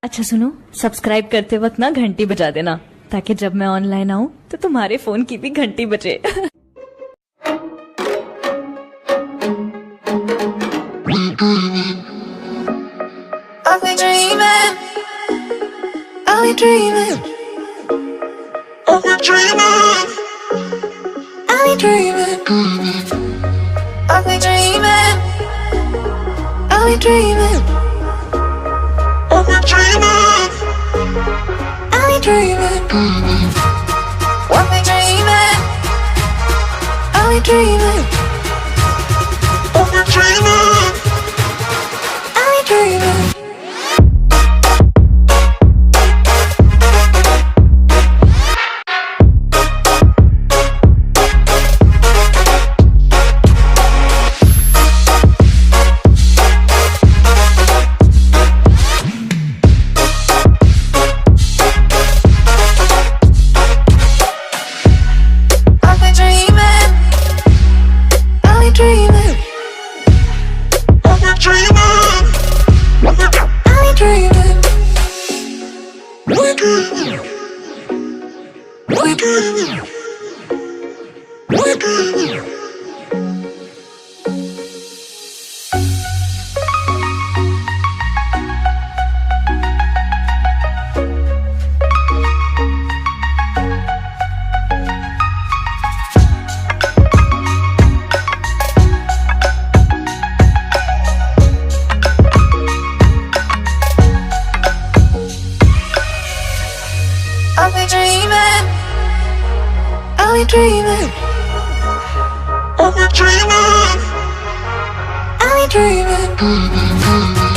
अच्छा सुनो, सब्सक्राइब करते वक्त ना घंटी बजा देना ताकि जब मैं ऑनलाइन आऊँ तो तुम्हारे फोन की भी घंटी बजे। I've been dreaming, I've been dreaming, I've been dreaming, I've been dreaming, I've been dreaming, I've been dreaming, I've been dreaming, I've been dreaming, I've been dreaming, I've been dreaming, I've been dreaming, I've been dreaming. I've been dreaming, I've been dreaming, I've been dreaming, I've been dreaming.